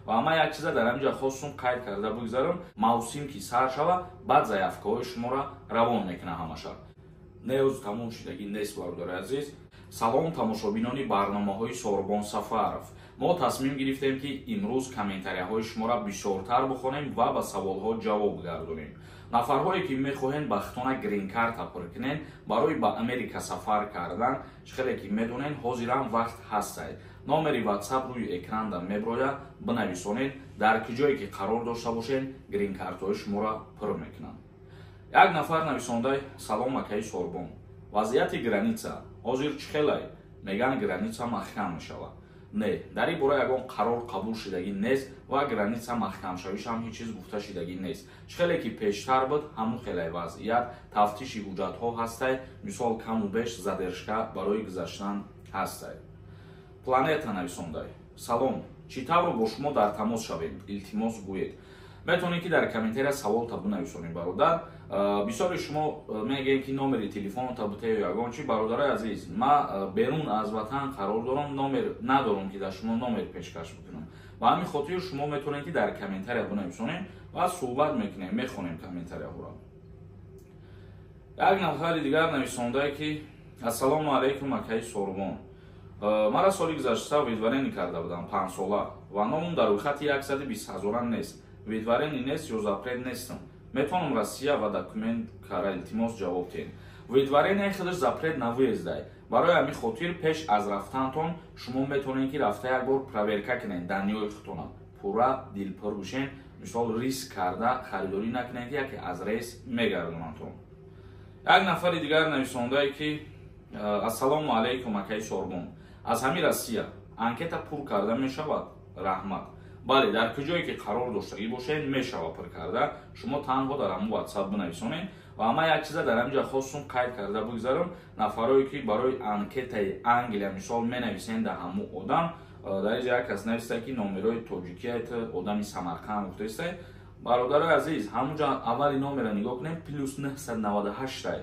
ва ман як чиза дар ҳаминҷа хостум қайд карда бигзарам, мавсим ки сар шава баъд заявкаҳои шуморо равон мекунад ҳамаша. Неоз тамом шудагӣ нест бародари азиз. Салом тамошобинони барномаҳои Сорбон Сафаров. Мо тасмим гирифтем ки имрӯз комментарияҳои шуморо бисёртар бихонем ва ба саволҳо ҷавоб гардонем. Нафарҳое ки мехоҳед ба хитона грин карт апл кунед барои ба Америка сафар кардан, хеле ки медонед ҳозирам вақт ҳастад. Номери WhatsApp рӯи экранда меброяд, бинависонед, дар ки ҷое ки қарор дошта бошед, грин картҳои шуморо пур мекунанд. Як нафар нависондай: салом акаи Сорбон. Вазъияти граница ҳозир чӣ хелай? Меган граница маҳкам мешавад. Не, дар ин бора ягон қарор қабул шудагӣ нест ва граница маҳкамшавишам ҳеҷ чиз гуфта шудагӣ нест. Чӣ хеле ки пештар буд, ҳамун хеле вазъият, тафтиши ҳуҷҷатҳо ҳастад, мисол каму беш задержка барои гузаштан ҳастад. Планета нависондай: салом, чӣ тавр бо шумо дар тамос шавем? Илтимос гӯед. метавонед ки дар комментария саволта бинависонед бародар. Бисёри шумо мегӯед ки номери телефонта бутаё ягон чи. Бародари азиз, ман берун аз ватан қарор дорам, номер надорам ки дар шумо номер пешкаш бикунам. Ба ҳамин хотир шумо метавонед ки дар комментария бинависонед ва суҳбат мекунем, мехонем комментарияҳоро. Як нафари дигар нависондай ки: ассалому алайкум акаи Сорбон. Мара соли гузашта видварени карда будам 5 сола ва номам дар рӯйхати 120,000 нест. Видварени нест ё запрет нестам. Метавонам Россия ва документ кара илтимос ҷавоб тен. Видварени худаш запрет навъездай. Барои ҳамин хотир пеш аз рафтантон шумо метавонед ки рафта як бор проверка кунед даниёи худтона. Пурра дилпур бошед, мисол риск карда харидорӣ накунед, яке аз рейс мегардонантон. Як нафари дигар нависондай ки: ассалому алайкум акаи Сорбон. Аз ҳамин Россия анкета пур карда мешавад? Раҳмат. бале, дар куҷое ки қарор доштагӣ бошед мешава пур карда. Шумо танҳо дар ҳамун WhatsApp бинависонед ва ман як чиза дар ҳаминҷа хостум қайд карда бигзарам. Нафарое ки барои анкетаи Англия мисол менависен дар ҳамун одам, дар инҷа як кас нависад ки номерои Тоҷикият одами Самарқанд гуфтаистад. Бародари азиз, ҳамунҷа аввали номера нигоҳ кунем, +998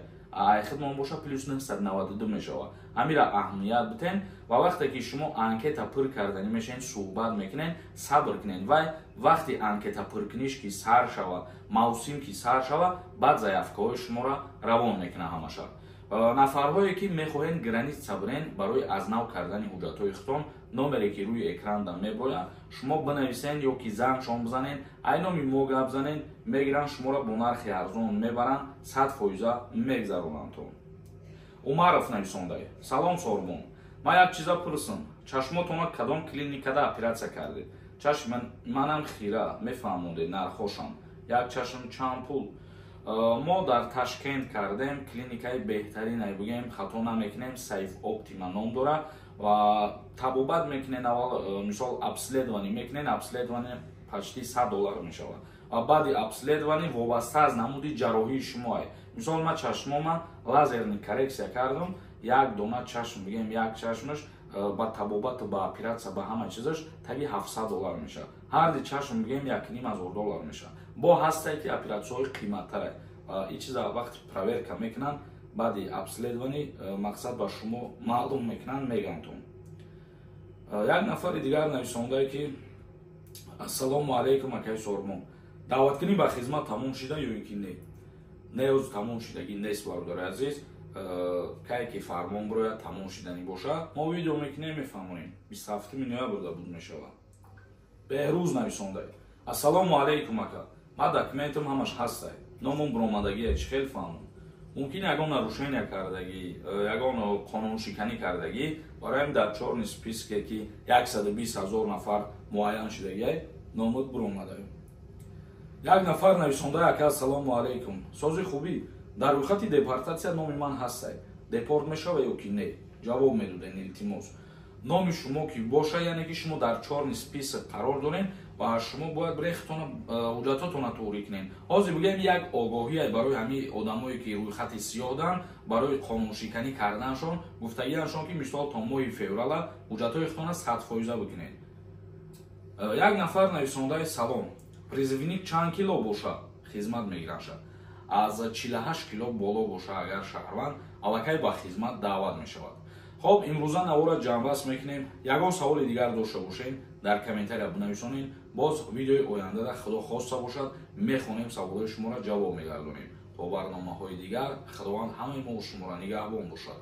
хидмон боша +992 мешавад. ҳамира аҳамият битен ва вақте ки шумо анкета пур карданӣ мешавед, суҳбат мекунед, сабр кунед ва вақти анкета пуркуниш ки сар шава, мавсим ки сар шава, баъд заявкаҳои шуморо равон мекунад ҳамаша. Нафарҳое ки мехоҳед граница бурен барои аз нав кардани ҳуҷҷатҳои худтон, номере ки рӯи экранда меброяд, шумо бинависед ё ки зангшон бизанед, айноми мо гап занед, мегиранд шуморо бо нархи арзон мебаранд, 100% мегзаронандтон. Умаров нависондай: салом Сорбон. Ман як чиза пурсам, чашмотона кадом клиникада оператсия кардед? Чашм манам хира, мефаҳмонед нархошам. Як чашм чанд пул? мо дар Ташкент кардем, клиникаи беҳтаринай бигем, хато намекунем, Safe Optima ном дора ва табобат мекунен. Аввал мисол обследование мекунен, обследование почти $100 мешавад. ва баъди обследование вобаста аз намуди ҷарроҳии шумоа. Мисол ман чашмома лазерни коррексия кардам, як дона чашм бигем, як чашмаш ба табобат ба оператсия ба ҳама чизаш таги $700 мешавад. ҳар ди чашм бигем $1500 мешавад. бо ҳастае ки оператсияҳои қиматтаре. ин чиза вақти проверка мекунанд, баъди обследование мақсад ба шумо маълум мекунанд, мегӯяндтон. Як нафари дигар нависондае ки: ассалому алайкум акаи Сорбон. даъваткунӣ ба хизмат тамом шуда ё ин ки не? Неоз тамом шудагӣ нест бародари азиз. кае ки фармон бирояд тамом шуданӣ бошад, мо видео мекунем, мефаҳмонем. 27 ноябр буд мешавад. Беҳрӯз нависондай: ассалому алайкум ака. ман документам ҳамаш ҳастад. номам биромадагие чӣ хел фаҳмон? мумкин ягон нарушение кардагӣ, ягон қонуншиканӣ кардагӣ, бароям дар чорни списке ки 120,000 нафар муайян шудагӣ, номат биромадаи. Як нафар нависондай: ака ассалому алайкум. сози хубӣ, дар рӯйхати депортатсия номи ман ҳастад. депорт мешава ё ки не? ҷавоб медоден илтимос. номи шумо ки боша, яъне ки шумо дар чорни список қарор доред ва шумо бояд брехтона ҳуҷҷатотона туғрӣ кунед. ҳозир бигӯям як огоҳие барои ҳамин одамое ки рӯйхати сиёҳ доранд, барои қонуншиканӣ карданашон, гуфтагиашон ки мисол то моҳи феврала ҳуҷҷатҳои худтона 100% бикунед. Як нафар нависондай: салом. призывник чанд кило боша хизмат мегирашад? аз 48 кило боло боша агар шаҳрванд, аллакай ба хизмат даъват мешавад. хоб, имрӯза навора ҷамъбаст мекунем. ягон саволи дигар дошта бошед, дар комментария бинависонед, боз видеои ояндада худо хоста бошад мехонем саволои шуморо ҷавоб мегардонем. то барномаҳои дигар худованд ҳамаи мо шуморо нигаҳбон бошад.